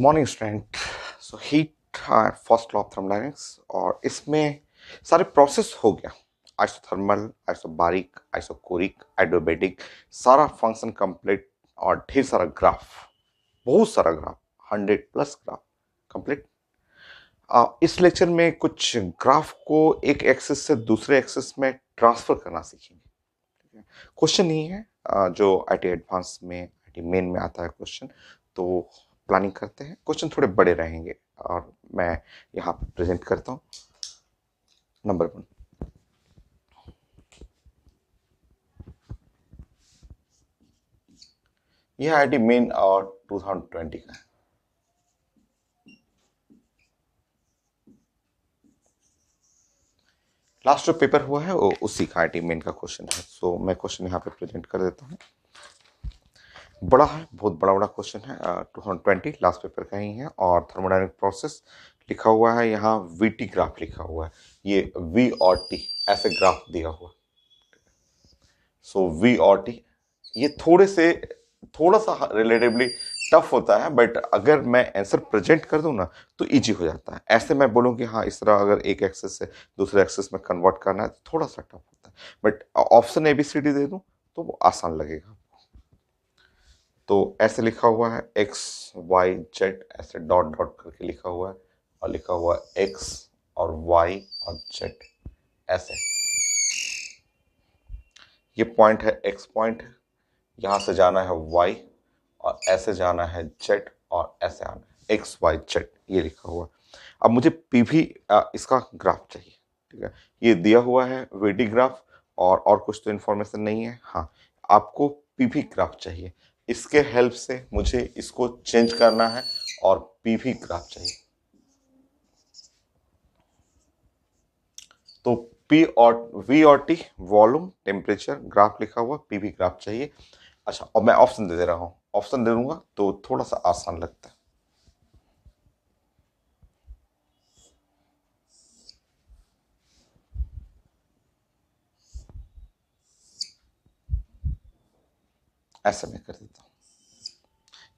Morning student. So heat first law of thermodynamics, और इसमें सारे प्रोसेस हो गया। आइसोथर्मल, आइसोबारिक, आइसोकोरिक, एडियाबेटिक, सारा फंक्शन कंप्लीट, और ढेर सारा ग्राफ, बहुत सारा ग्राफ, 100+ ग्राफ कंप्लीट। इस लेक्चर में कुछ ग्राफ को एक एक्सिस से दूसरे एक्सिस में ट्रांसफर करना सीखेंगे। क्वेश्चन नहीं है, जो आईटी एडवांस में, आईटी मेन में आता है क्वेश्चन, तो प्लानिंग करते हैं। क्वेश्चन थोड़े बड़े रहेंगे और मैं यहाँ पे प्रेजेंट करता हूँ। नंबर 1, यह आईटी मेन और 2020 का है। लास्ट जो पेपर हुआ है वो उसी का आईटी मेन का क्वेश्चन है। सो मैं क्वेश्चन यहाँ पे प्रेजेंट कर देता हूँ। बड़ा है, बहुत बड़ा बड़ा क्वेश्चन है। 2020 लास्ट पेपर का ही है, और थर्मोडायनेमिक प्रोसेस लिखा हुआ है यहाँ, वीटी ग्राफ लिखा हुआ है। ये वी और टी ऐसे ग्राफ दिया हुआ। सो वी और टी ये थोड़ा सा रिलेटिवली टफ होता है, बट अगर मैं आंसर प्रेजेंट कर दूं ना तो इजी हो जाता है। ऐसे मैं बोलूं कि हाँ, इस तरह अगर एक एक्सेस से दूसरे एक्सेस में कन्वर्ट करना है तो थोड़ा सा टफ होता है, बट ऑप्शन एबीसीडी दे दूं तो वो आसान लगेगा। तो ऐसे लिखा हुआ है एक्स वाई जेड, ऐसे डॉट डॉट करके लिखा हुआ है, और लिखा हुआ है एक्स और वाई और जेड ऐसे। ये पॉइंट है, एक्स पॉइंट है, यहां से जाना है वाई, और ऐसे जाना है जेड, और ऐसे आना है एक्स वाई जेड, ये लिखा हुआ है। अब मुझे पीवी इसका ग्राफ चाहिए। ठीक है, ये दिया हुआ है वीडी ग्राफ, और कुछ तो इन्फॉर्मेशन नहीं है। हाँ, आपको पीवी ग्राफ चाहिए, इसके हेल्प से मुझे इसको चेंज करना है, और पीवी ग्राफ चाहिए। तो पी और वी और टी वॉल्यूम टेम्परेचर ग्राफ लिखा हुआ, पीवी ग्राफ चाहिए। अच्छा, और मैं ऑप्शन दे रहा हूं, ऑप्शन दे दूंगा तो थोड़ा सा आसान लगता है। ऐसा मैं कर देता हूं।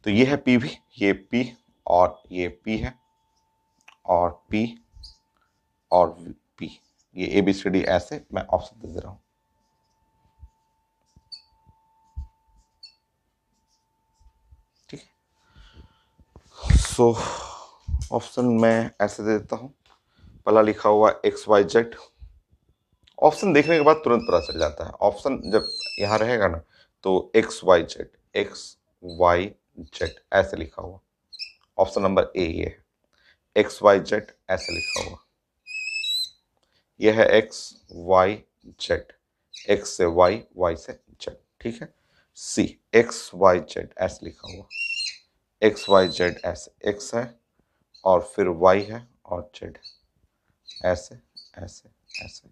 तो ये है पी भी, ये पी और ये पी है, और पी और पी, ये ए बी सी डी, ऐसे मैं ऑप्शन दे रहा हूं। ठीक है, सो ऑप्शन मैं ऐसे दे देता हूं। पहला लिखा हुआ एक्स वाई जेड। ऑप्शन देखने के बाद तुरंत पता चल जाता है। ऑप्शन जब यहां रहेगा ना तो X Y Z, X Y Z ऐसे लिखा हुआ। ऑप्शन नंबर ए ये है, एक्स वाई जेड ऐसे लिखा हुआ। यह है एक्स वाई जेड, एक्स से वाई, वाई से जेड। ठीक है, सी एक्स वाई जेड ऐसे लिखा हुआ। एक्स वाई जेड ऐसे, एक्स है और फिर वाई है और जेड है, ऐसे ऐसे ऐसे।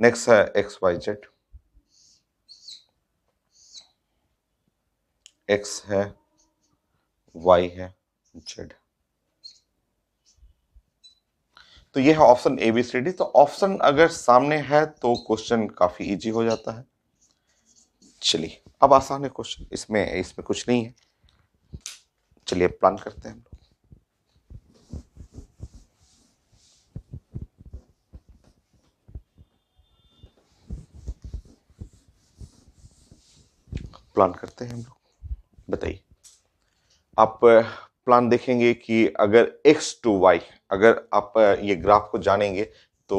नेक्स्ट है एक्स वाई जेड, एक्स है, वाई है, जेड। तो ये है option A B C D. तो ऑप्शन अगर सामने है तो क्वेश्चन काफी इजी हो जाता है। चलिए, अब आसान है क्वेश्चन, इसमें कुछ नहीं है। चलिए प्लान करते हैं। प्लान करते हैं हम लोग। बताइए, आप प्लान देखेंगे कि अगर x टू y, अगर आप ये ग्राफ को जानेंगे तो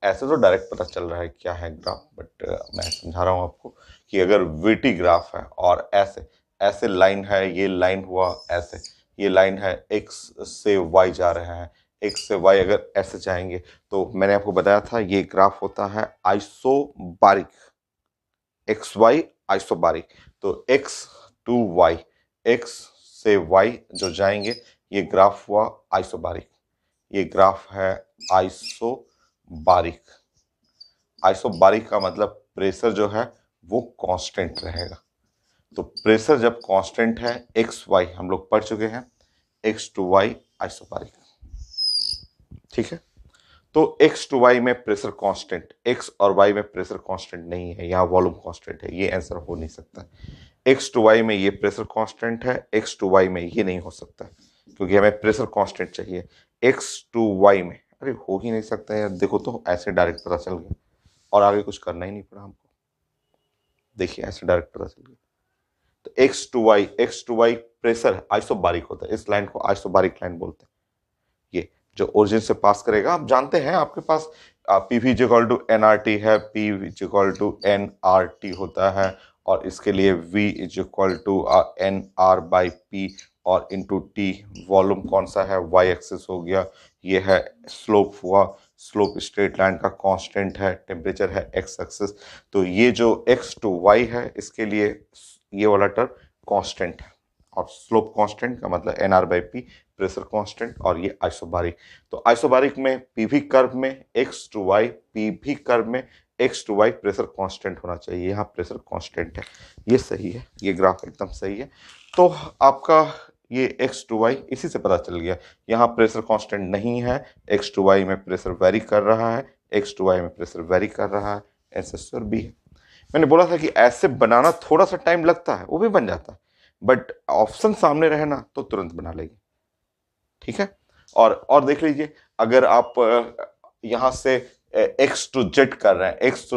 ऐसे तो डायरेक्ट पता चल रहा है क्या है ग्राफ, बट मैं समझा रहा हूं आपको कि अगर वीटी ग्राफ है और ऐसे ऐसे लाइन है, ये लाइन हुआ ऐसे, ये लाइन है x से y जा रहे हैं, x से y अगर ऐसे जाएंगे तो मैंने आपको बताया था ये ग्राफ होता है आइसोबारिक, एक्स वाई आइसोबारिक। तो x टू y, x से y जो जाएंगे, ये ग्राफ हुआ आइसोबारिक, ये ग्राफ है आइसोबारिक। आइसोबारिक का मतलब प्रेशर जो है वो कांस्टेंट रहेगा। तो प्रेशर जब कांस्टेंट है, एक्स वाई हम लोग पढ़ चुके हैं, एक्स टू वाई आइसोबारिक। ठीक है, तो x टू y में प्रेशर कांस्टेंट, x और y में प्रेशर कांस्टेंट नहीं है, यहाँ वॉल्यूम कांस्टेंट है, ये आंसर हो नहीं सकता। x टू y में ये प्रेशर कांस्टेंट है, x टू y में ये नहीं हो सकता, क्योंकि हमें प्रेशर कांस्टेंट चाहिए एक्स टू वाई में। अरे हो ही नहीं सकता यार, देखो तो ऐसे डायरेक्ट पता चल गया और आगे कुछ करना ही नहीं पड़ा हमको। देखिए ऐसे डायरेक्ट पता चल गया। तो X to Y pressure isobaric होता है, इस लाइन को आइसोबारिक लाइन बोलते हैं। ये जो ओरिजिन से पास करेगा, आप जानते हैं आपके पास PV equal to N R T है, P equal to N R T होता है, और इसके लिए V is equal to N R by P और इंटू टी। वॉल्यूम कौन सा है, वाई एक्सिस हो गया, ये है स्लोप हुआ, स्लोप स्ट्रेट लाइन का कांस्टेंट है, टेम्परेचर है एक्स एक्सिस। तो ये जो एक्स टू वाई है इसके लिए ये वाला टर्म कांस्टेंट है, और स्लोप कांस्टेंट का मतलब N R by P, pressure constant, और ये आइसोबारिक। तो आइसोबारिक में पीवी कर्व में X to Y, PV curve में X to Y pressure constant होना चाहिए, यहाँ प्रेशर कांस्टेंट है, ये सही है, ये ग्राफ एकदम सही है। तो आपका ये एक्स टू वाई इसी से पता चल गया, यहाँ प्रेशर कांस्टेंट नहीं है, एक्स टू वाई में प्रेशर वेरी कर रहा है, एक्स टू वाई में प्रेशर वेरी कर रहा है, एस और बी है। मैंने बोला था कि ऐसे बनाना थोड़ा सा टाइम लगता है, वो भी बन जाता है, बट ऑप्शन सामने रहे ना तो तुरंत बना लेंगे, ठीक है। और देख लीजिए, अगर आप यहां से एक्स टू जेड कर रहे हैं, एक्स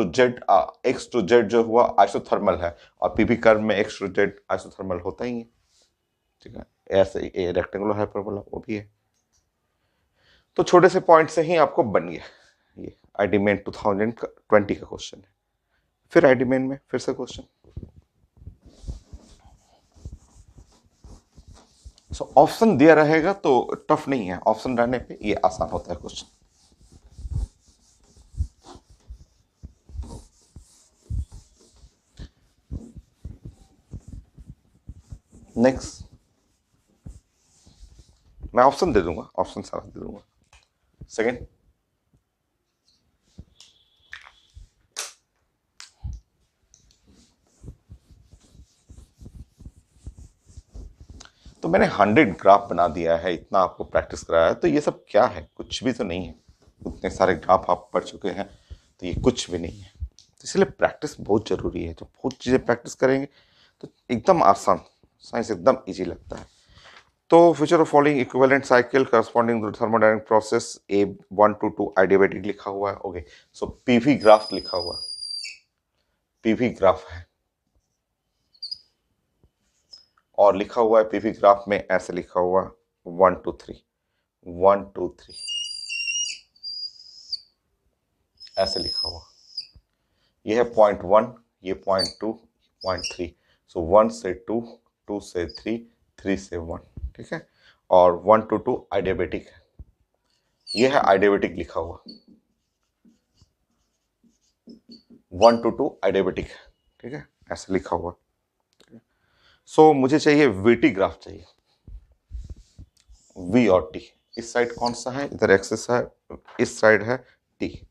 टू जेड जो हुआ आइसोथर्मल है, और पीवी कर्व में एक्स टू जेड आइसोथर्मल होता ही है, ठीक है। ऐसे रेक्टेंगुलर हाइपरबोला वो भी है। तो छोटे से पॉइंट से ही आपको बन गया। ये आईडी मेन 2020 का क्वेश्चन है। फिर आईडी मेन में फिर से क्वेश्चन, सो ऑप्शन दिया रहेगा तो टफ नहीं है, ऑप्शन रहने पे ये आसान होता है क्वेश्चन। नेक्स्ट मैं ऑप्शन दे दूंगा, ऑप्शन सारा दे दूंगा। सेकेंड, तो मैंने 100 ग्राफ बना दिया है, इतना आपको प्रैक्टिस कराया है, तो ये सब क्या है, कुछ भी तो नहीं है। उतने सारे ग्राफ आप पढ़ चुके हैं, तो ये कुछ भी नहीं है। तो इसलिए प्रैक्टिस बहुत जरूरी है। जब बहुत चीज़ें प्रैक्टिस करेंगे तो एकदम आसान, साइंस एकदम इजी लगता है। तो future of following equivalent cycle corresponding to thermodynamic process A1 to 2 adiabatic लिखा हुआ है। ओके, सो पीवी ग्राफ लिखा हुआ, पीवी ग्राफ है, और लिखा हुआ है पीवी ग्राफ में ऐसे लिखा हुआ 1 2 3 1 2 3 ऐसे लिखा हुआ। ये है पॉइंट 1, ये पॉइंट 2, पॉइंट 3। सो 1 से 2, 2 से 3, 3 से 1, ठीक है। और 1 to 2 आइडियाबैटिक है, ये है आइडियाबैटिक लिखा हुआ, 1 to 2 आइडियाबैटिक है, ठीक है, ऐसे लिखा हुआ। सो मुझे चाहिए वीटी ग्राफ चाहिए, वी और टी। इस साइड कौन सा है, इधर एक्सिस है, इस साइड है टी,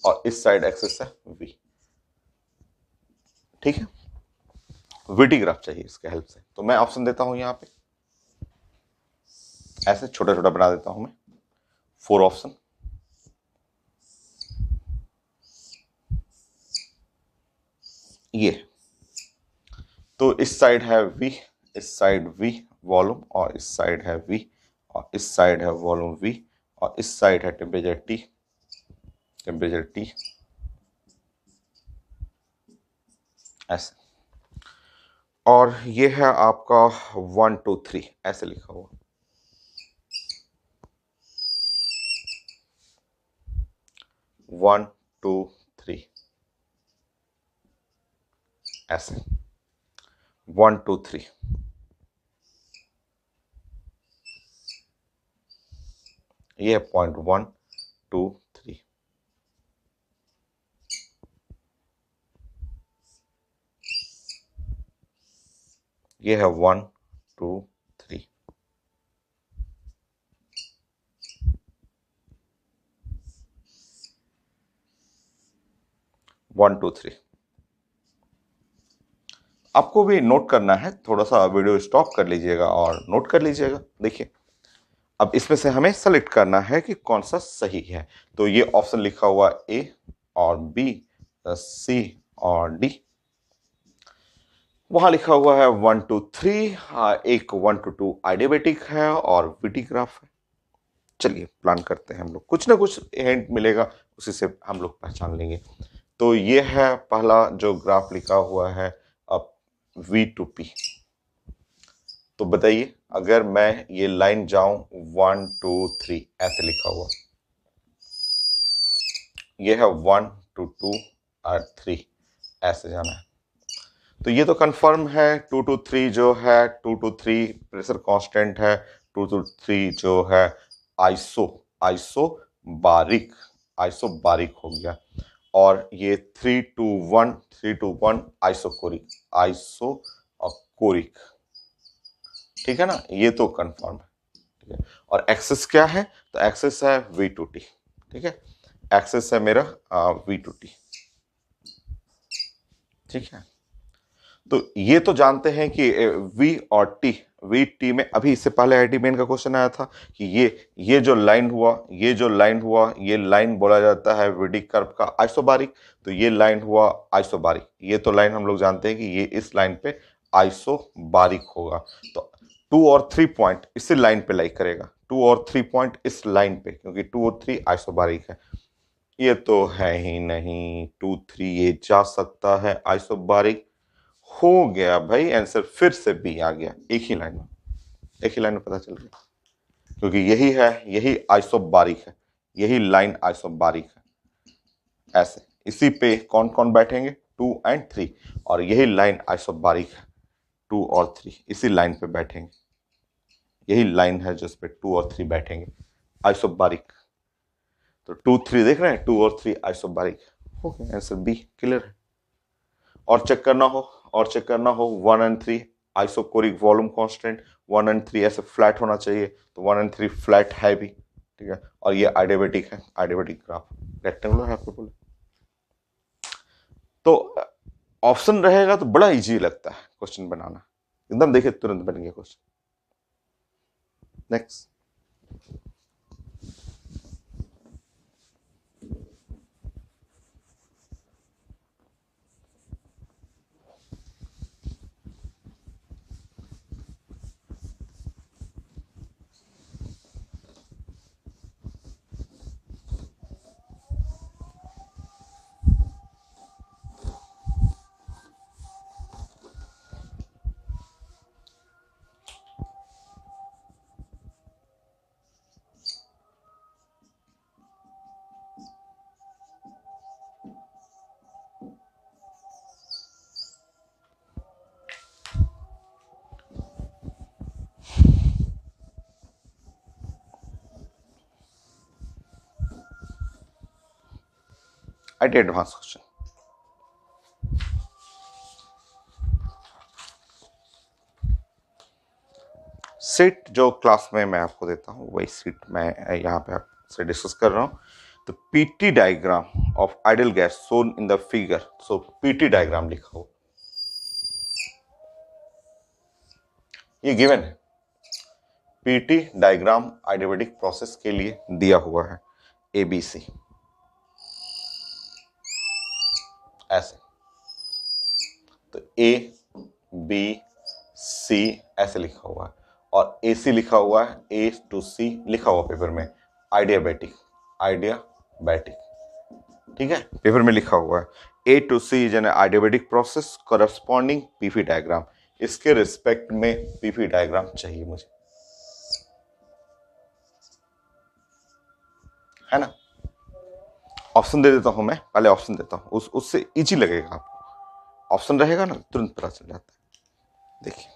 और इस साइड एक्सिस है वी, ठीक है। वीटी ग्राफ चाहिए इसके हेल्प से। तो मैं ऑप्शन देता हूं यहां पे, ऐसे छोटा छोटा बना देता हूं मैं, 4 ऑप्शन। ये तो इस साइड है V, इस साइड V वॉल्यूम, और इस साइड है V, और इस साइड है वॉल्यूम V, और इस साइड है टेम्परेचर T, टेम्परेचर T, ऐसे। और ये है आपका 1 2 3 ऐसे लिखा हुआ, 1 2 3 ऐसे, 1 2 3। ये है पॉइंट 1 2 3, ये है 1 2 3, वन टू थ्री। आपको भी नोट करना है, थोड़ा सा वीडियो स्टॉप कर लीजिएगा और नोट कर लीजिएगा। देखिए अब इसमें से हमें सेलेक्ट करना है कि कौन सा सही है। तो ये ऑप्शन लिखा हुआ ए और बी, सी और डी। वहां लिखा हुआ है 1 2 3, एक 1 to 2 आइडियाबेटिक है और वीटी ग्राफ है। चलिए प्लान करते हैं हम लोग, कुछ ना कुछ हिंट मिलेगा उसी से हम लोग पहचान लेंगे। तो ये है पहला जो ग्राफ लिखा हुआ है अब वी टू पी। तो बताइए अगर मैं ये लाइन जाऊं 1 2 3 ऐसे लिखा हुआ, ये है 1 to 2 और 3 ऐसे जाना है। तो ये तो कंफर्म है 2 to 3 जो है 2 to 3 प्रेशर कांस्टेंट है, 2 to 3 जो है आइसो आइसोबारिक आइसोबारिक हो गया, और ये 3 to 1 आइसोकोरिक आइसोकोरिक। ठीक है ना, ये तो कंफर्म है। ठीक है, और एक्सेस क्या है, तो एक्सेस है वी टू टी। ठीक है, एक्सेस है मेरा वी टू टी। ठीक है, तो ये तो जानते हैं कि वी और टी, वी टी में अभी इससे पहले आईटी मेन का क्वेश्चन आया था कि ये जो लाइन हुआ, ये लाइन बोला जाता है वीडी कर्व का आइसोबारिक। तो ये लाइन हुआ आइसोबारिक, ये तो लाइन हम लोग जानते हैं कि ये इस लाइन पे आइसोबारिक होगा। तो 2 और 3 पॉइंट इसी लाइन पे लाई करेगा, 2 और 3 पॉइंट इस लाइन पे, क्योंकि 2 और 3 आइसोबारिक है। ये तो है ही नहीं, 2 3 ये जा सकता है आइसोबारिक। हो गया भाई आंसर, फिर से बी आ गया, एक ही लाइन में पता चल गया, क्योंकि यही है, यही आइसोबारिक है, यही लाइन आइसोबारिक है। ऐसे इसी पे कौन कौन बैठेंगे, 2 and 3, और यही लाइन आइसोबारिक है, 2 और 3 इसी लाइन पे बैठेंगे, यही लाइन है जिस पे 2 और 3 बैठेंगे आइसोबारिक। तो 2 3 देख रहे हैं, 2 और 3 आइसोबारिक। हो गया आंसर बी, क्लियर है। और चेक करना हो, 1 and 3 isochoric volume constant, 1 and 3 ऐसे फ्लैट होना चाहिए, तो 1 and 3 फ्लैट है भी। ठीक है, और ये आइडियाबेटिक है, आइडियाबेटिक ग्राफ रेक्टेंगुलर हाइपरबोला। तो ऑप्शन रहेगा तो बड़ा इजी लगता है क्वेश्चन बनाना, एकदम देखिए तुरंत बन गया क्वेश्चन। नेक्स्ट, आई एडवांस क्वेश्चन। सीट जो क्लास में मैं आपको देता हूँ वही सीट मैं यहाँ पे आपसे डिस्कस कर रहा हूँ। तो PT diagram of ideal gas shown in the figure, so PT diagram लिखा हो, ये गिवन है। पीटी डायग्राम आइडियाबेटिक प्रोसेस के लिए दिया हुआ है एबीसी ऐसे, तो ए बी सी ऐसे लिखा हुआ है, और ए सी लिखा हुआ है, ए टू सी लिखा हुआ पेपर में आइडियाबेटिक, आइडियाबेटिक। ठीक है, पेपर में लिखा हुआ है A to C is an adiabatic process corresponding PP diagram. इसके रिस्पेक्ट में पीपी डायग्राम चाहिए मुझे, है ना। ऑप्शन दे देता हूं मैं, पहले ऑप्शन देता हूं, उससे इजी लगेगा आपको। ऑप्शन रहेगा ना तुरंत पता चल जाता है। देखिए,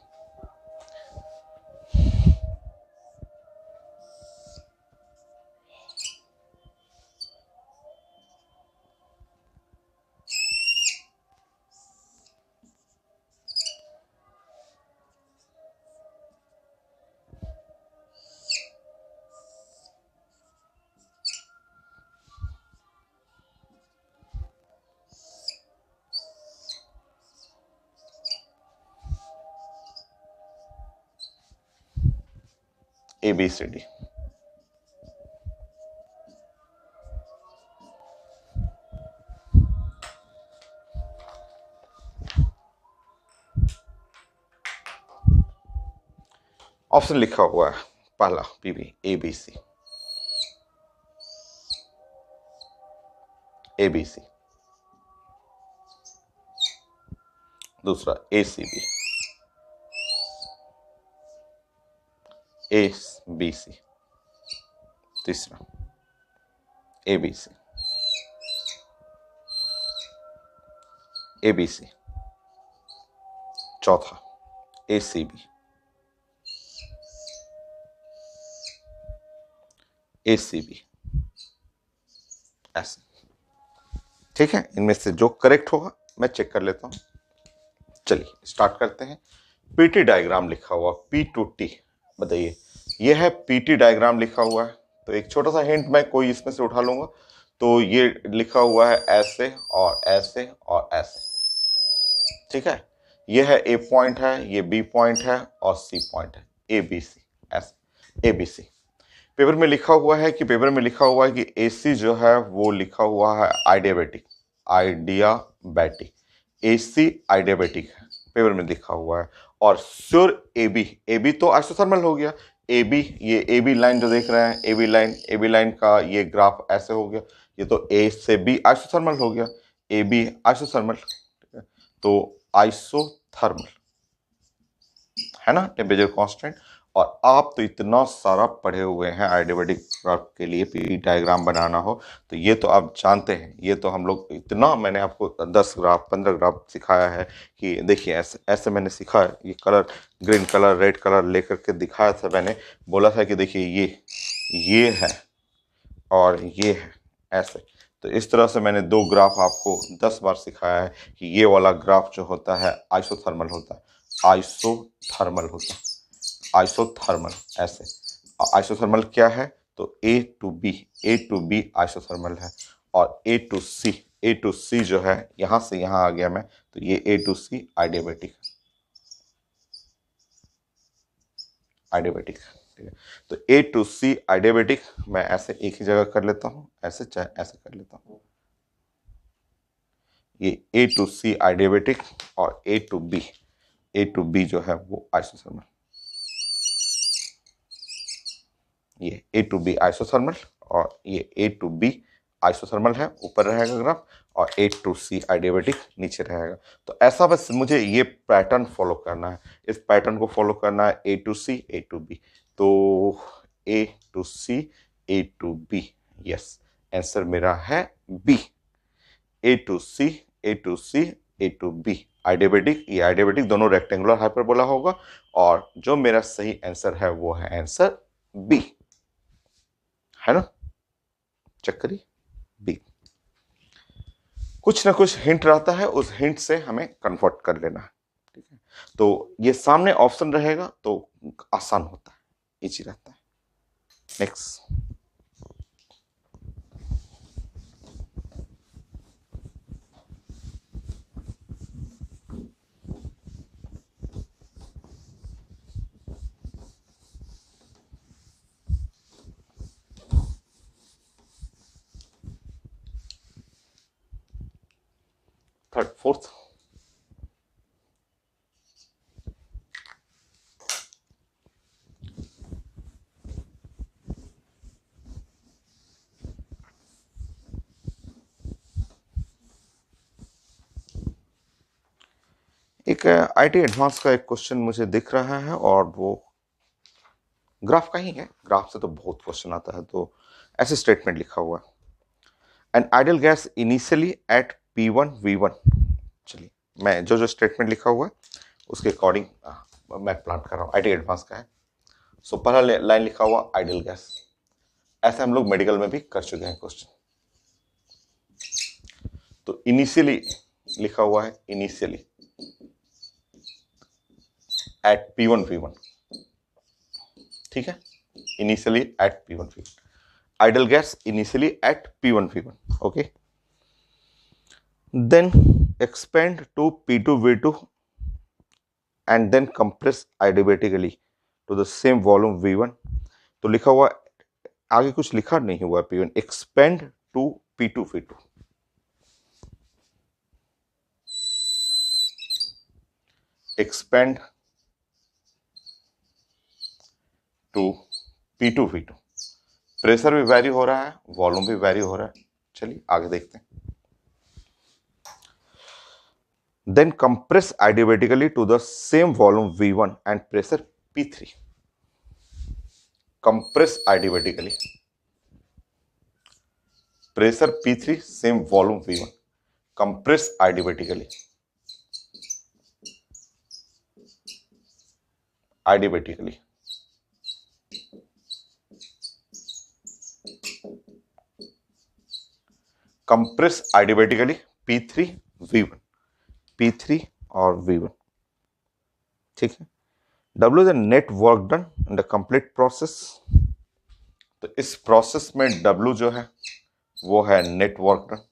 A B C D. Option लिखा हुआ है पहला पीबी एबीसी, एबीसी, दूसरा एसीबी, एबीसी, तीसरा एबीसी, एबीसी, चौथा एसीबी, एसीबी, ऐसे। ठीक है, इनमें से जो करेक्ट होगा मैं चेक कर लेता हूं। चलिए स्टार्ट करते हैं। पीटी डायग्राम लिखा हुआ पी टू टी, बताइए ये है पीटी डायग्राम लिखा हुआ है। तो एक छोटा सा हिंट मैं कोई इसमें से उठा लूंगा। तो ये लिखा हुआ है ऐसे और ऐसे और ऐसे। ठीक है, ये है ए पॉइंट है, ये बी पॉइंट है और सी पॉइंट है, ए बी सी, ऐसे ए बी सी। पेपर में लिखा हुआ है कि एसी जो है वो लिखा हुआ है आइडियाबैटिक, आइडियाबैटिक, एसी आइडियाबैटिक है, पेपर में लिखा हुआ है। और श्योर एबी, एबी तो आइसोथर्मल हो गया। एबी, ये एबी लाइन जो देख रहे हैं, एबी लाइन का ये ग्राफ ऐसे हो गया, ये तो ए से बी आइसोथर्मल हो गया, ए बी आइसोथर्मल, तो आइसोथर्मल है ना, टेम्परेचर कांस्टेंट। और आप तो इतना सारा पढ़े हुए हैं आइडियाबैटिक ग्राफ के लिए, पी डायग्राम बनाना हो तो ये तो आप जानते हैं। ये तो हम लोग इतना, मैंने आपको 10 ग्राफ 15 ग्राफ सिखाया है कि देखिए ऐसे ऐसे मैंने सिखाया। ये colour, green colour, red colour लेकर के दिखाया था, मैंने बोला था कि देखिए ये है और ये है, ऐसे। तो इस तरह से मैंने 2 ग्राफ आपको 10 बार सिखाया है कि ये वाला ग्राफ जो होता है आइसोथर्मल होता है, आइसोथर्मल होता है, आइसोथर्मल ऐसे। आइसोथर्मल क्या है, तो ए टू बी आइसोथर्मल है। और ए टू सी जो है, यहां से यहां आ गया मैं, तो ये ए टू सी आइडियाबैटिक, आइडियाबैटिक। ठीक है, तो ए टू सी आइडियाबैटिक मैं ऐसे एक ही जगह कर लेता हूं, ऐसे चाहे ऐसे कर लेता हूं। ये ए टू सी आइडियाबैटिक और ए टू बी जो है वो आइसोथर्मल। ये ए टू बी आइसोथर्मल और ये ए टू बी आइसोथर्मल है, ऊपर रहेगा ग्राफ, और ए टू सी आइडियाबैटिक नीचे रहेगा। तो ऐसा बस मुझे ये पैटर्न फॉलो करना है, इस पैटर्न को फॉलो करना है, A to C A to B. तो A to C A to B, yes, answer मेरा है B, A to C A to C A to B adiabatic. ये आइडियाबैटिक दोनों रेक्टेंगुलर हाइपरबोला होगा, और जो मेरा सही आंसर है वो है आंसर बी, है ना। चेक करिए, बी। कुछ ना कुछ हिंट रहता है, उस हिंट से हमें कन्वर्ट कर लेना है। ठीक है, तो ये सामने ऑप्शन रहेगा तो आसान होता है, इजी रहता है। Next, third fourth. एक आईटी एडवांस का एक क्वेश्चन मुझे दिख रहा है, और वो ग्राफ का ही है। ग्राफ से तो बहुत क्वेश्चन आता है। तो ऐसे स्टेटमेंट लिखा हुआ है, an ideal gas initially at P1 V1। चलिए, मैं जो जो स्टेटमेंट लिखा हुआ है उसके अकॉर्डिंग मैं प्लान कर रहा हूँ, आईटी एडवांस का है। सो पहला लाइन लिखा हुआ आइडियल गैस, ऐसे हम लोग मेडिकल में भी कर चुके हैं क्वेश्चन। तो इनिशियली लिखा हुआ है, इनिशियली एट P1 V1। ठीक है, initially at P1 V1, ideal gas initially at P1 V1। Okay, then expand to P2 V2 and then compress adiabatically to the same volume V1। तो लिखा हुआ, आगे कुछ लिखा नहीं हुआ, P1 expand to P2 V2, expand P2V2, pressure भी vary हो रहा है, वॉल्यूम भी वैरी हो रहा है। चलिए आगे देखते हैं। Then compress adiabatically to the same volume V1 and pressure P3. Compress adiabatically. Pressure P3, same volume V1. Compress adiabatically. Adiabatically. Compress adiabatically P3 V1. P3 और V1, ठीक है। W is the net work done in the complete process। तो इस process में W जो है वो है net work done,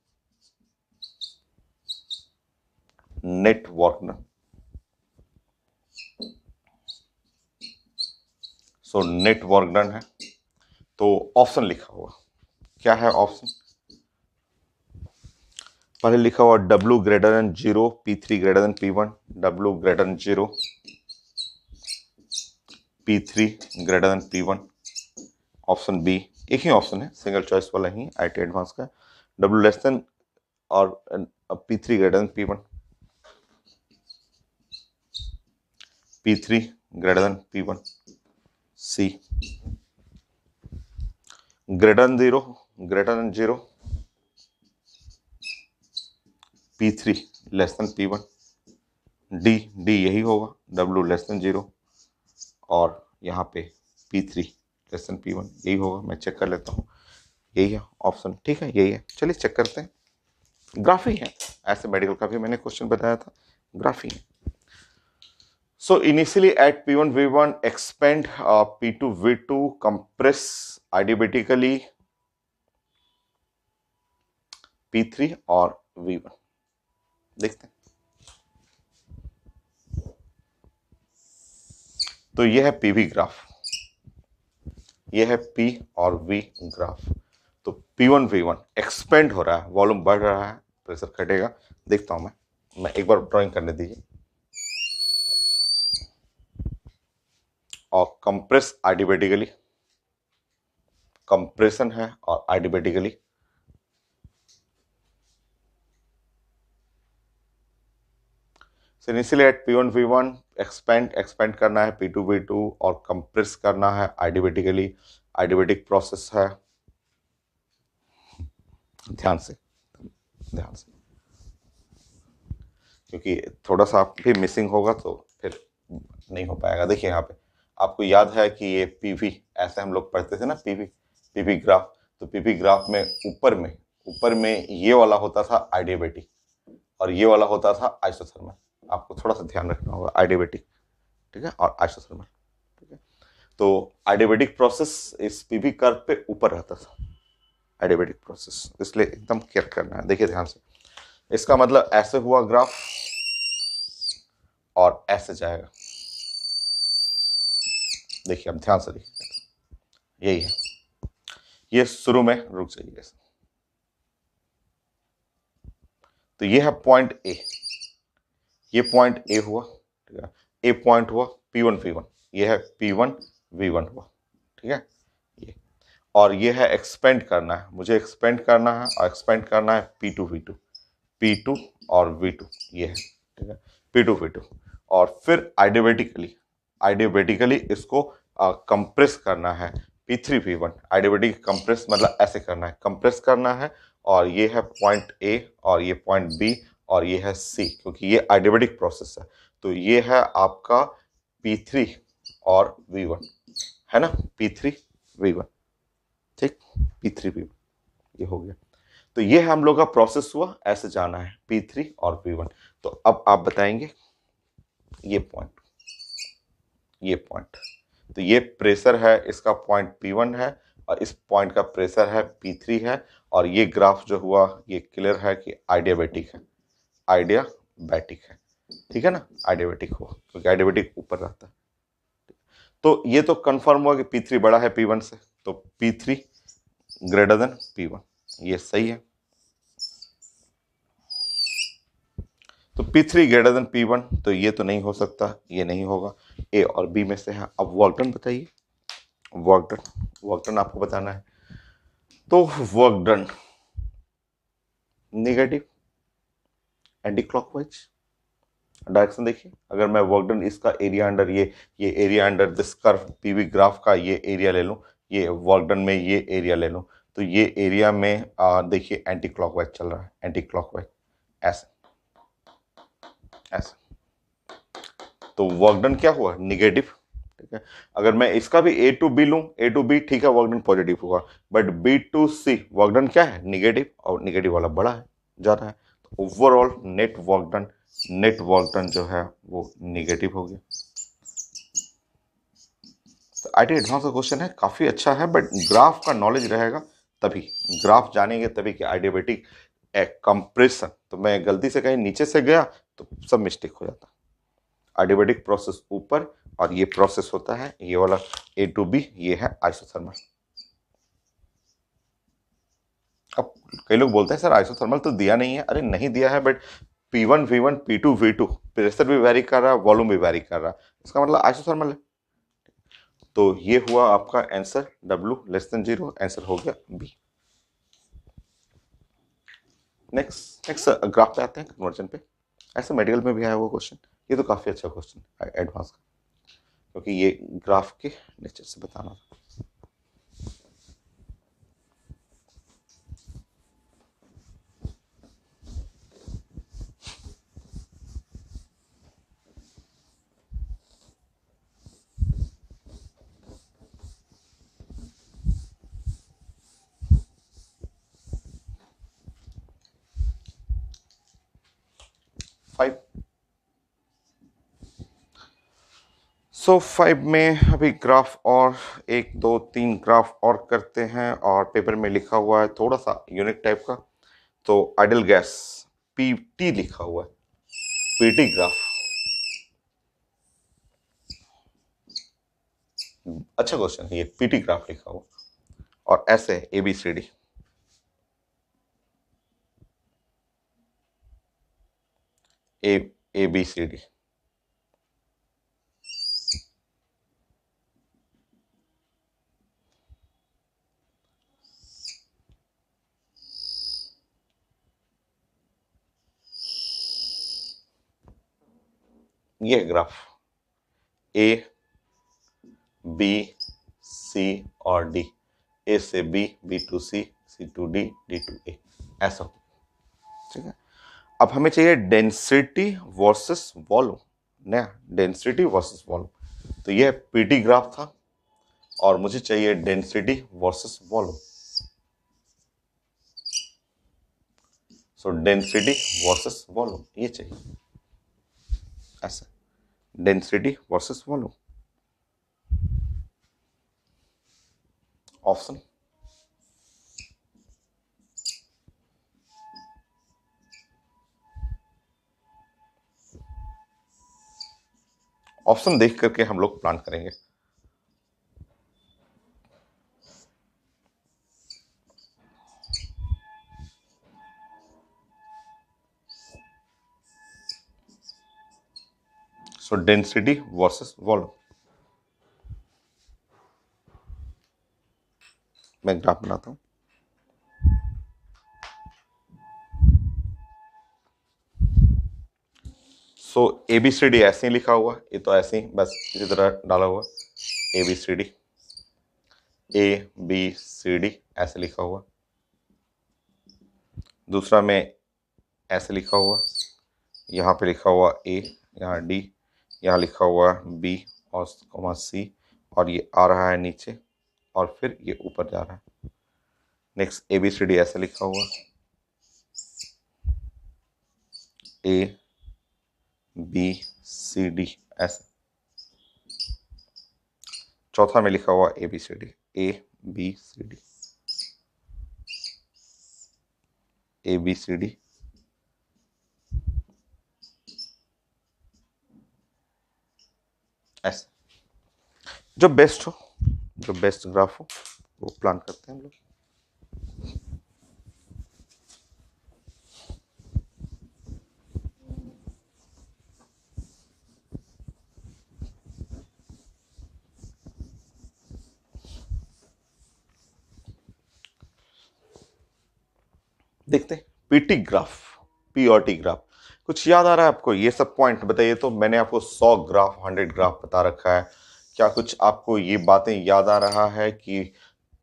net work done. So net work done है, तो ऑप्शन लिखा हुआ क्या है? ऑप्शन पहले लिखा हुआ W greater than 0, P3 greater than P1, W greater than 0, P3 greater than P1। Option B, एक ही ऑप्शन है, सिंगल चॉइस वाला ही IIT एडवांस का, W लेस देन और P3 greater than P1, P3 greater than P1। C greater than 0, greater than 0, P3 less than P1। D यही होगा, W less then 0 और यहाँ पे P3 लेस देन P1, यही होगा। मैं चेक कर लेता हूँ, यही है ऑप्शन, ठीक है, यही है। चलिए चेक करते हैं। ग्राफी है, ऐसे मेडिकल का भी मैंने क्वेश्चन बताया था, ग्राफी है। So initially at P1 V1 expand, P2 V2 compress adiabatically P3 और V1। देखते हैं। तो यह है PV ग्राफ, यह है P और V ग्राफ। तो P1 V1 एक्सपेंड हो रहा है, वॉल्यूम बढ़ रहा है, प्रेशर घटेगा। देखता हूं मैं एक बार ड्राइंग करने दीजिए। और कंप्रेस adiabatically, कंप्रेशन है और adiabatically। Initially at P1 V1 expand करना है P2 V2 और कंप्रेस करना है adiabatically, adiabatic प्रोसेस है। ध्यान से क्योंकि थोड़ा सा भी मिसिंग होगा तो फिर नहीं हो पाएगा। देखिए यहाँ पे आपको याद है कि ये PV ऐसे हम लोग पढ़ते थे ना, PV ग्राफ। तो PV ग्राफ में ऊपर में ये वाला होता था adiabatic और ये वाला होता था आइसोथर्मल। आपको थोड़ा सा ध्यान रखना होगा, adiabatic, ठीक है, और आइसोथर्मल, ठीक है। तो adiabatic प्रोसेस इस PV कर्व पे ऊपर रहता था, adiabatic प्रोसेस, इसलिए एकदम केयर करना है। देखिए ध्यान से, इसका मतलब ऐसे हुआ ग्राफ और ऐसे जाएगा। देखिए अब ध्यान से देखिए, यही है, ये शुरू में रुक जाइए। तो ये है पॉइंट ए, ये पॉइंट ए हुआ, ठीक है, ए पॉइंट हुआ P1 V1, ये है P1 V1 हुआ, ठीक है। ये और ये है एक्सपेंड करना है, मुझे एक्सपेंड करना है और एक्सपेंड करना है P2 V2, P2 और V2, ये है, ठीक है, P2 V2। और फिर आइडियाबेटिकली इसको कंप्रेस करना है P3 V1। आइडियाबेटिक कंप्रेस मतलब ऐसे करना है, कंप्रेस करना है। और ये है पॉइंट ए और ये पॉइंट बी और ये है सी, क्योंकि ये आइडियाबेटिक प्रोसेस है। तो ये है आपका P3 और V1, है ना, P3 V1, ठीक, P3 V1, ये हो गया। तो ये हम लोग का प्रोसेस हुआ, ऐसे जाना है P3 और P1। तो अब आप बताएंगे ये पॉइंट, तो ये प्रेशर है, इसका पॉइंट P1 है और इस पॉइंट का प्रेशर है P3 है। और ये ग्राफ जो हुआ ये क्लियर है कि आइडियाबेटिक है, ठीक है ना, आइडियाबेटिक हुआ क्योंकि आइडियाबेटिक ऊपर रहता है। तो ये तो कंफर्म हुआ कि P3 बड़ा है P1 से, तो P3 ग्रेटर देन P1, ये सही है। तो P3 ग्रेटर देन P1, तो ये तो नहीं हो सकता, ये नहीं होगा, ए और बी में से है। अब वर्क डन बताइए, वर्क डन, वर्क डन आपको बताना है। तो work done negative anti clockwise direction देखिए, अगर मैं वर्क डन इसका एरिया अंडर ये area under this curve PV graph का ये एरिया ले लूं, ये वर्क डन में ये एरिया ले लूं, तो ये एरिया में देखिए एंटी क्लॉकवाइज चल रहा है, एंटी क्लॉकवाइज ऐसे ऐसे, तो वर्क डन क्या हुआ निगेटिव। ठीक है, अगर मैं इसका भी ए टू बी लूं, ए टू बी ठीक है वर्क डन पॉजिटिव होगा, but B to C work done क्या है निगेटिव, और निगेटिव वाला बड़ा है ज्यादा है, तो ओवरऑल नेट वर्क डन जो है वो निगेटिव हो गया। तो आईटी एडवांस का क्वेश्चन है, काफी अच्छा है, बट ग्राफ का नॉलेज रहेगा तभी, ग्राफ जानेंगे तभी कि आइडियाबेटिक कंप्रेशन, तो मैं गलती से कहीं नीचे से गया तो सब मिस्टेक हो जाता। आइडियाबेटिक प्रोसेस ऊपर, और ये प्रोसेस होता है ये वाला ए टू बी, ये है आइसोथर्मल। अब कई लोग बोलते हैं सर आइसोथर्मल तो दिया नहीं है, अरे नहीं दिया है, but P1 V1 P2 V2 pressure भी वेरी कर रहा है, वॉल्यूम भी वेरी कर रहा है, इसका मतलब आइसोथर्मल है। तो ये हुआ आपका answer, W less then 0, answer हो गया बी। नेक्स्ट ग्राफ पे आते हैं कन्वर्जन पे, ऐसे मेडिकल में भी आया हुआ क्वेश्चन, ये तो काफी अच्छा क्वेश्चन है एडवांस का, क्योंकि ये ग्राफ के नेचर से बताना था। फाइव, सो 5 में अभी ग्राफ और 1 2 3 ग्राफ और करते हैं, और पेपर में लिखा हुआ है थोड़ा सा यूनिक टाइप का, तो आइडल गैस पीटी लिखा हुआ है, पीटी ग्राफ, अच्छा क्वेश्चन है ये, पीटी ग्राफ लिखा हुआ, और ऐसे ABCD, ABCD, ये ग्राफ A B C और D, A से B, B to C, C to D, D to A, ऐसा हो, ठीक है। अब हमें चाहिए डेंसिटी वर्सेस वॉल्यूम, नया डेंसिटी वर्सेस वॉल्यूम, तो यह पीटी ग्राफ था, और मुझे चाहिए डेंसिटी वर्सेस वॉल्यूम, सो डेंसिटी वर्सेस वॉल्यूम ये चाहिए, ऐसा density versus volume. Option option देख करके हम लोग प्लान करेंगे। सो डेंसिटी वर्सेस वॉल्यूम, मैं ग्राफ बनाता हूं। सो ABCD ऐसे ही लिखा हुआ, ये तो ऐसे ही बस इसी तरह डाला हुआ, ABCD ABCD ऐसे लिखा हुआ, दूसरा में ऐसे लिखा हुआ, यहाँ पे लिखा हुआ A, यहाँ D, यहाँ लिखा हुआ B और C, और ये आ रहा है नीचे, और फिर ये ऊपर जा रहा है। नेक्स्ट ABCD ऐसे लिखा हुआ, ABCD ऐसे, चौथा में लिखा हुआ ABCD ABCD ABCD, ऐसे, जो बेस्ट हो, जो बेस्ट ग्राफ हो वो प्लान करते हैं हम लोग। देखते हैं पीटी ग्राफ, पी और टी ग्राफ। कुछ याद आ रहा है आपको? ये सब पॉइंट बताइए तो। मैंने आपको 100 ग्राफ 100 ग्राफ बता रखा है। क्या कुछ आपको ये बातें याद आ रहा है कि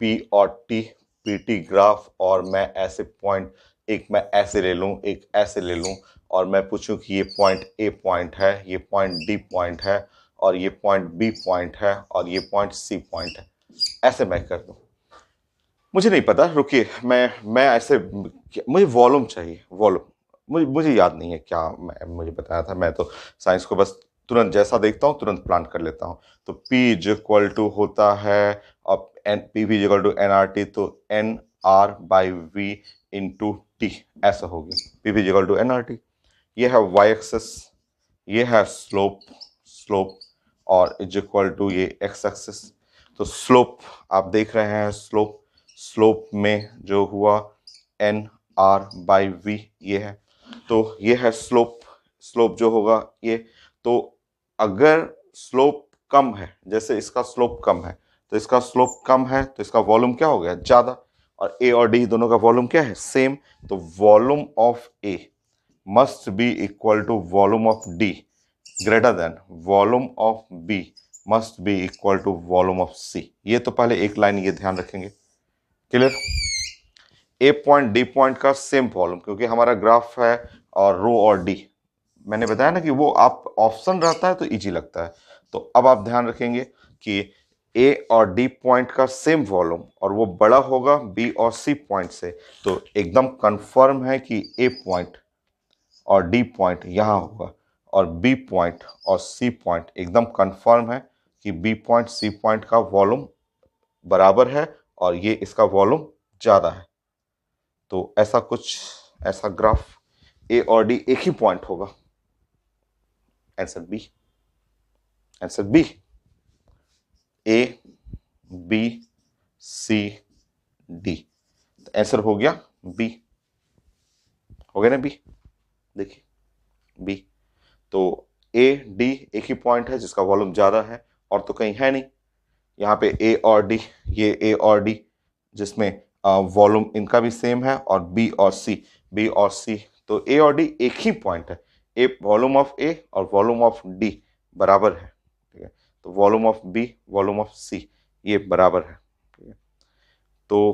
पी और टी, पीटी ग्राफ, और मैं ऐसे पॉइंट, एक मैं ऐसे ले लूं, एक ऐसे ले लूं, और मैं पूछूं कि ये पॉइंट ए पॉइंट है, ये पॉइंट डी पॉइंट है, और ये पॉइंट बी पॉइंट है, और ये पॉइंट सी पॉइंट है, ऐसे मैं कर दूं? मुझे नहीं पता, रुकिए। मैं ऐसे, मुझे वॉल्यूम चाहिए, वॉल्यूम। मुझे याद नहीं है क्या मुझे बताया था। मैं तो साइंस को बस तुरंत जैसा देखता हूँ तुरंत प्लान कर लेता हूँ। तो P इज इक्वल टू होता है, अब एन, पी भी equal to N R T, तो N R by V into T, ऐसा हो गया। पी भी equal to N R T. ये है वाई एक्सेस, ये है स्लोप, स्लोप, और इज इक्वल टू ये एक्स एक्सेस। तो स्लोप आप देख रहे हैं, स्लोप, स्लोप में जो हुआ एन आर बाई वी ये है। तो ये है स्लोप, स्लोप जो होगा ये। तो अगर स्लोप कम है, जैसे इसका स्लोप कम है, तो इसका स्लोप कम है तो इसका वॉल्यूम क्या हो गया? ज़्यादा। और ए और डी दोनों का वॉल्यूम क्या है? सेम। तो volume of A must be equal to volume of D greater than volume of B must be equal to volume of C. ये तो पहले एक लाइन ये ध्यान रखेंगे। Clear? A point D point का सेम वॉल्यूम, क्योंकि हमारा ग्राफ है और रो और डी, मैंने बताया ना कि वो आप ऑप्शन रहता है तो इजी लगता है। तो अब आप ध्यान रखेंगे कि ए और डी पॉइंट का सेम वॉल्यूम और वो बड़ा होगा बी और सी पॉइंट से, तो एकदम कंफर्म है कि ए पॉइंट और डी पॉइंट यहाँ होगा, और बी पॉइंट और सी पॉइंट एकदम कंफर्म है कि बी पॉइंट सी पॉइंट का वॉल्यूम बराबर है और ये इसका वॉल्यूम ज़्यादा है। तो ऐसा कुछ, ऐसा ग्राफ ए और डी एक ही पॉइंट होगा। Answer B, answer B. A B C D, तो आंसर हो गया बी, हो गया ना बी? देखिए बी। तो ए डी एक ही पॉइंट है जिसका वॉल्यूम ज़्यादा है, और तो कहीं है नहीं। यहाँ पे ए और डी, ये ए और डी जिसमें वॉल्यूम इनका भी सेम है, और बी और सी, बी और सी, तो ए और डी एक ही पॉइंट है। ए वॉल्यूम ऑफ ए और वॉल्यूम ऑफ डी बराबर है, ठीक है? तो volume of B volume of C ये बराबर है, ठीक है? तो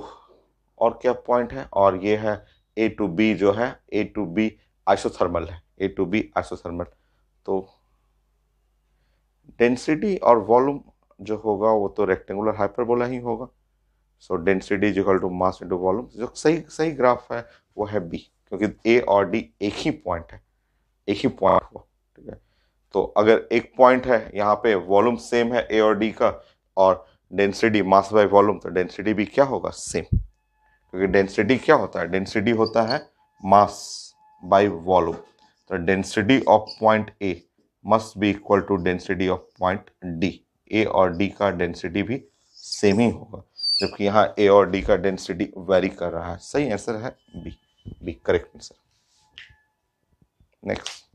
और क्या पॉइंट है? और ये है ए टू बी, जो है ए टू बी आइसोथर्मल है, ए टू बी आइसोथर्मल। तो डेंसिटी और वॉल्यूम जो होगा वो तो रेक्टेंगुलर हाइपरबोला ही होगा। So density is equal to mass into volume. जो सही सही ग्राफ है वो है बी, क्योंकि ए और डी एक ही पॉइंट है, एक ही पॉइंट हुआ, ठीक है? तो अगर एक पॉइंट है यहाँ पे, वॉल्यूम सेम है ए और डी का, और डेंसिटी मास बाय वॉल्यूम, तो डेंसिटी भी क्या होगा? सेम। क्योंकि डेंसिटी क्या होता है? डेंसिटी होता है मास बाय वॉल्यूम। तो density of point A must be equal to density of point D. A और डी का डेंसिटी भी सेम ही होगा, जबकि यहाँ ए और डी का डेंसिटी वेरी कर रहा है। सही आंसर है B, B correct answer. Next,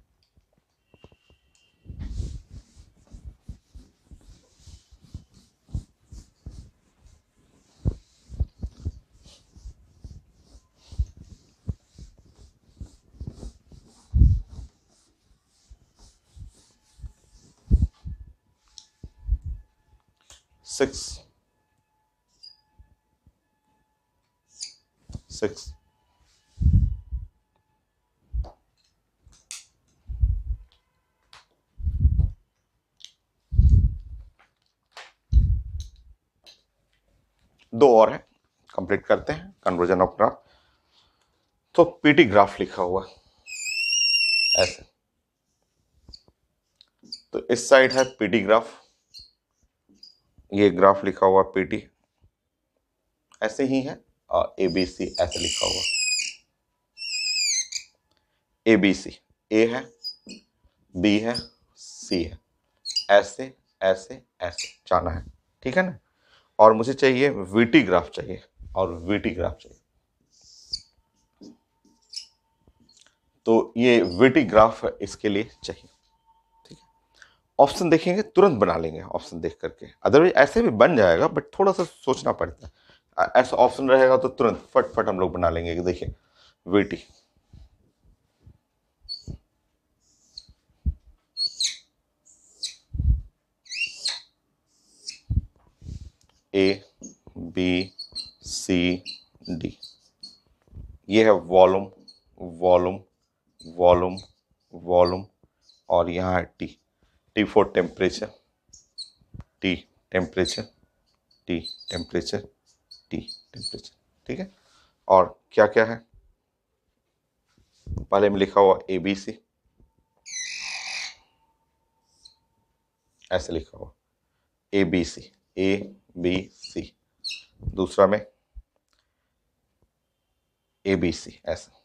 six, six. दो और है, कंप्लीट करते हैं कन्वर्जन ऑफ ग्राफ। तो पीटी ग्राफ लिखा हुआ ऐसे, तो इस साइड है पीटी ग्राफ, ये ग्राफ लिखा हुआ पीटी ऐसे ही है, और ए बी सी ऐसे लिखा हुआ। ए बी सी, ए है, बी है, सी है, ऐसे ऐसे ऐसे जाना है, ठीक है ना? और मुझे चाहिए वीटी ग्राफ चाहिए, और वीटी ग्राफ चाहिए। तो ये वीटी ग्राफ इसके लिए चाहिए, ठीक है? ऑप्शन देखेंगे तुरंत बना लेंगे, ऑप्शन देख करके। अदरवाइज ऐसे भी बन जाएगा, बट थोड़ा सा सोचना पड़ता है। ऐसा ऑप्शन रहेगा तो तुरंत फट फट हम लोग बना लेंगे। देखिए VT, A B C D, ये है वॉल्यूम वॉल्यूम वॉल्यूम वॉल्यूम, और यहाँ है T, T for temperature, T temperature, T temperature, T temperature, ठीक है। और क्या क्या है, पहले में लिखा हुआ ABC, ऐसे लिखा हुआ ABC, ABC, दूसरा में ABC, ऐसे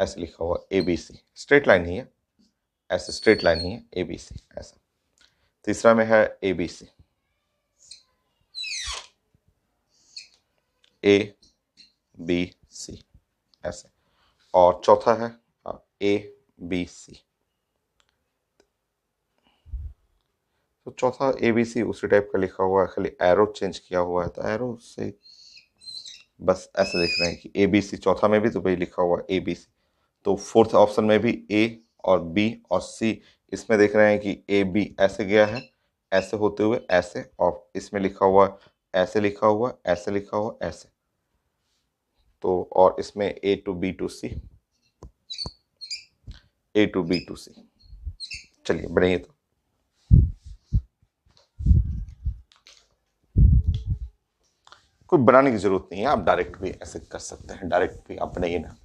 ऐसे लिखा हुआ ABC, स्ट्रेट लाइन ही है, ऐसे स्ट्रेट लाइन ही है ABC, ऐसा। तीसरा में है ABC, ABC, ऐसे। और चौथा है ABC, तो चौथा ABC उसी टाइप का लिखा हुआ है, खाली एरो चेंज किया हुआ है, तो एरो से बस ऐसे देख रहे हैं कि ABC, चौथा में भी तो वही लिखा हुआ है ABC, तो फोर्थ ऑप्शन में भी A और B और C, इसमें देख रहे हैं कि AB ऐसे गया है, ऐसे होते हुए ऐसे, और इसमें लिखा हुआ ऐसे लिखा हुआ, ऐसे लिखा हुआ, ऐसे, तो और इसमें A to B to C, A to B to C। चलिए बढ़िया, तो कोई बनाने की जरूरत नहीं है, आप डायरेक्ट भी ऐसे कर सकते हैं, डायरेक्ट भी आप बनाइए ना।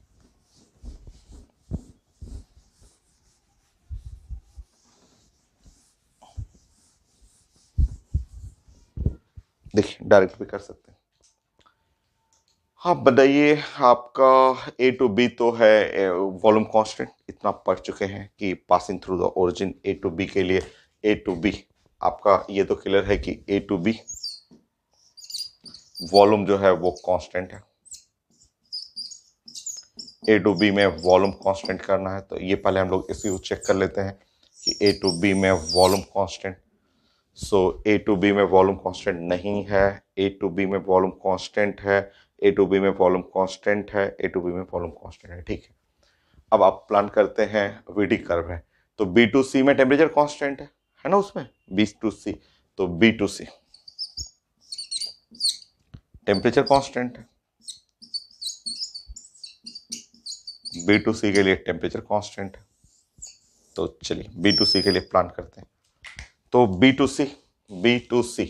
देखिए डायरेक्ट भी कर सकते हैं। हाँ बताइए, आपका A to B तो है वॉल्यूम कांस्टेंट, इतना पढ़ चुके हैं कि passing through the origin A to B के लिए A to B, आपका ये तो क्लियर है कि A to B वॉल्यूम जो है वो कांस्टेंट है। A to B में वॉल्यूम कांस्टेंट करना है, तो ये पहले हम लोग इसी को चेक कर लेते हैं कि A to B में volume constant, so A to B में वॉल्यूम कांस्टेंट नहीं है, A to B में वॉल्यूम कांस्टेंट है, A to B में वॉल्यूम कांस्टेंट है, A to B में वॉल्यूम कांस्टेंट है, ठीक है। अब आप प्लान करते हैं, VD कर्व है, तो B to C में टेम्परेचर कांस्टेंट है ना उसमें, B to C, तो B to C temperature constant है, B to C के लिए टेम्परेचर कांस्टेंट है, तो चलिए B to C के लिए प्लान करते हैं। तो B to C, B to C,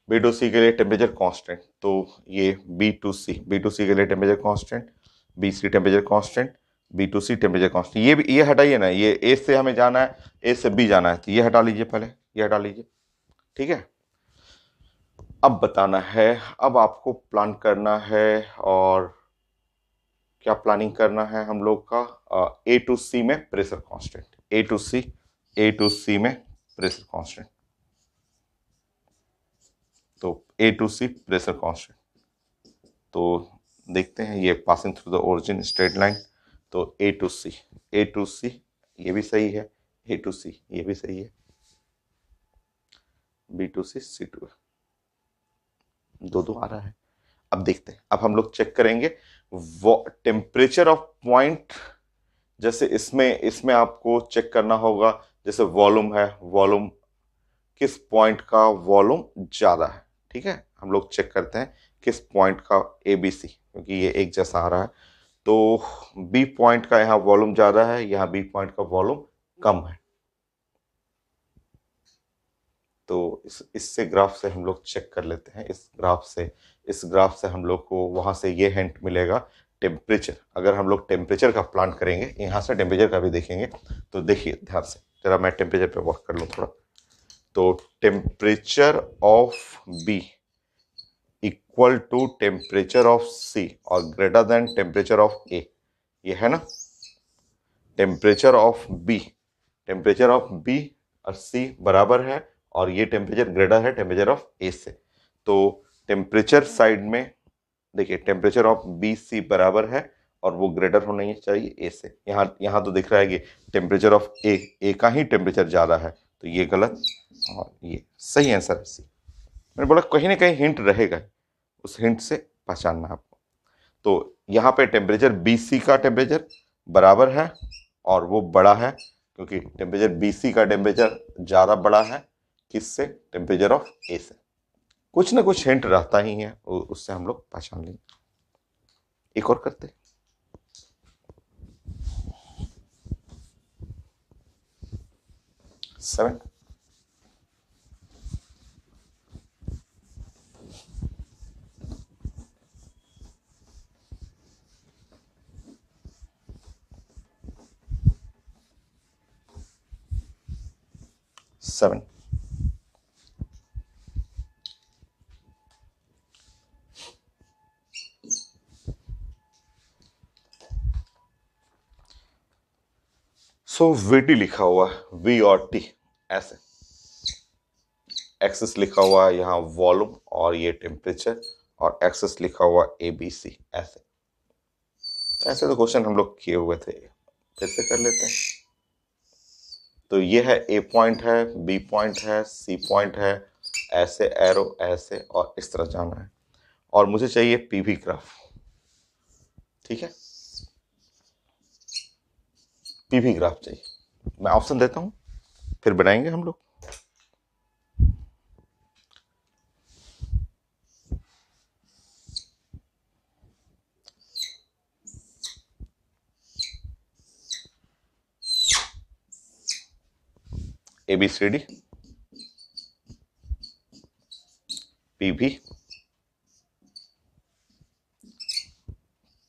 B to C के लिए टेम्परेचर कांस्टेंट, तो ये B to C के लिए temperature constant, BC temperature constant, B to C temperature constant, ये हटाइए ना, ये A से हमें जाना है, A से B जाना है, तो ये हटा लीजिए, पहले ये हटा लीजिए, ठीक है। अब बताना है, अब आपको प्लान करना है, और क्या प्लानिंग करना है हम लोग का, A to C में pressure constant, A to C में प्रेशर कांस्टेंट, तो A to C pressure constant, तो देखते हैं, ये passing through the origin straight line, तो A to C ये भी सही है, A to C ये भी सही है, B to C C2 है, दो आ रहा है। अब देखते हैं, अब हम लोग चेक करेंगे वो टेम्परेचर ऑफ पॉइंट, जैसे इसमें आपको चेक करना होगा, जैसे वॉल्यूम है, वॉल्यूम किस पॉइंट का वॉल्यूम ज्यादा है, ठीक है। हम लोग चेक करते हैं किस पॉइंट का ABC, क्योंकि ये एक जैसा आ रहा है, तो B पॉइंट का यहाँ वॉल्यूम ज्यादा है, यहाँ B पॉइंट का वॉल्यूम कम है, तो इससे ग्राफ से हम लोग चेक कर लेते हैं, इस ग्राफ से हम लोग को वहां से ये हिंट मिलेगा। टेम्परेचर, अगर हम लोग टेम्परेचर का प्लान करेंगे, यहाँ से टेम्परेचर का भी देखेंगे, तो देखिए ध्यान से, जरा मैं टेम्परेचर पे वर्क कर लूँ थोड़ा, तो temperature of B equal to temperature of C और greater than temperature of A, ये है ना, टेम्परेचर ऑफ B और C बराबर है, और ये टेम्परेचर ग्रेटर है टेम्परेचर ऑफ A से, तो टेम्परेचर साइड में देखिए टेम्परेचर ऑफ BC बराबर है, और वो ग्रेटर होना ही चाहिए A से, यहाँ तो दिख रहा है कि टेम्परेचर ऑफ A का ही टेम्परेचर ज़्यादा है, तो ये गलत, और ये सही आंसर है C। मैंने बोला कहीं ना कहीं हिंट रहेगा, उस हिंट से पहचानना है आपको। तो यहाँ पे टेम्परेचर BC का टेम्परेचर बराबर है और वो बड़ा है, क्योंकि टेम्परेचर BC का टेम्परेचर ज़्यादा बड़ा है किससे, टेम्परेचर ऑफ A से। कुछ ना कुछ हिंट रहता ही है, उससे हम लोग पहचान लेंगे। एक और करते, 7। सो VT लिखा हुआ है, V और T ऐसे, एक्सेस लिखा हुआ है यहाँ वॉल्यूम और ये टेम्परेचर, और एक्सेस लिखा हुआ ABC ऐसे। ऐसे तो क्वेश्चन हम लोग किए हुए थे, फिर से कर लेते हैं। तो ये है A पॉइंट है, B पॉइंट है, C पॉइंट है, ऐसे एरो ऐसे और इस तरह जाना है, और मुझे चाहिए PV ग्राफ। ठीक है, PV ग्राफ चाहिए। मैं ऑप्शन देता हूं, फिर बनाएंगे हम लोग। ABCD, PV,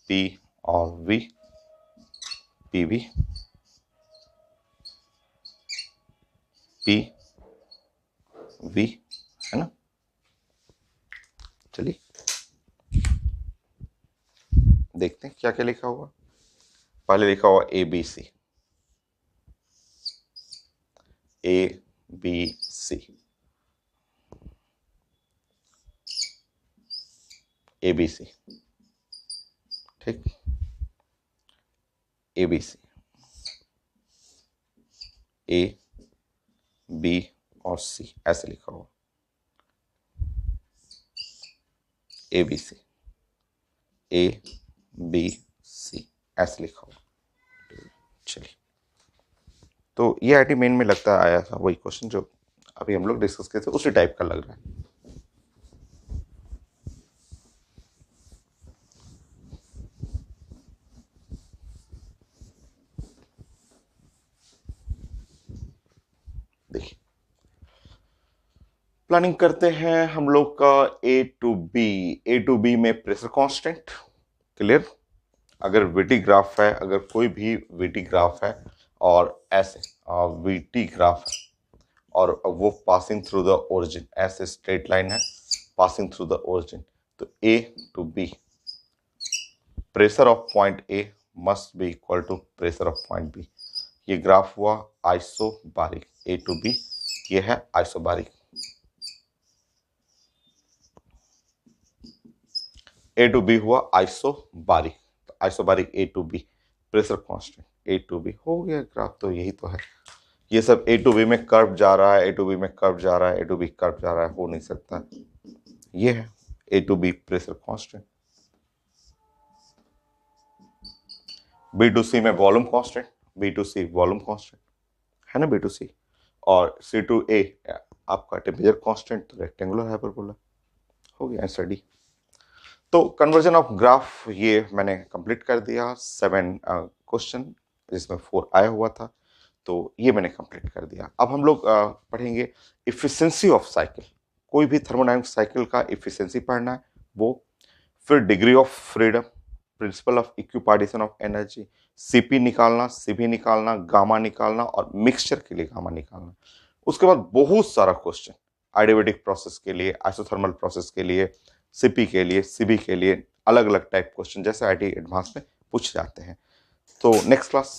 P और V, PV, P, V, है ना। चलिए देखते हैं क्या क्या लिखा हुआ। पहले लिखा हुआ ABC, ABC, ABC, ठीक, ABC, A, B और C ऐसे लिखा हुआ, ABC, A, B, C ऐसे लिखा हुआ। चलिए, तो ये आईटी मेन में लगता आया था वही क्वेश्चन जो अभी हम लोग डिस्कस किए थे, उसी टाइप का लग रहा है। देखिए, प्लानिंग करते हैं हम लोग का A to B में प्रेशर कांस्टेंट, क्लियर। अगर VT ग्राफ है, अगर कोई भी VT ग्राफ है और ऐसे VT ग्राफ है और वो पासिंग थ्रू द ओरिजिन, ऐसे स्ट्रेट लाइन है पासिंग थ्रू द ओरिजिन, तो A to B pressure of point A must be equal to pressure of point B। ये ग्राफ हुआ आइसोबारिक, A to B ये है आइसोबारिक। A to B हुआ isobaric, तो isobaric A to B, pressure constant A to B हो गया graph. तो यही तो है, ये सब A to B में कर्व जा रहा है, A to B में कर्व जा रहा है, A to B कर्व जा रहा है, हो नहीं सकता। ये है A to B pressure constant. B to C में volume constant, B to C volume constant है ना, B to C, और C to A आपका टेम्परेचर कांस्टेंट, तो रेक्टेंगुलर हाइपरबोला हो गया आंसर डी। तो कन्वर्जन ऑफ ग्राफ ये मैंने कंप्लीट कर दिया, 7 क्वेश्चन जिसमें 4 आया हुआ था, तो ये मैंने कंप्लीट कर दिया। अब हम लोग पढ़ेंगे इफिशिएंसी ऑफ साइकिल। कोई भी थर्मोडायनामिक साइकिल का इफिशिएंसी पढ़ना है वो, फिर degree of freedom, principle of equipartition of energy, CP निकालना, सीबी निकालना, गामा निकालना और मिक्सचर के लिए गामा निकालना। उसके बाद बहुत सारा क्वेश्चन एडियाबेटिक प्रोसेस के लिए, आइसोथर्मल प्रोसेस के लिए, सीपी के लिए, सीबी के लिए, अलग अलग टाइप क्वेश्चन जैसे आईटी एडवांस में पूछ जाते हैं। तो नेक्स्ट क्लास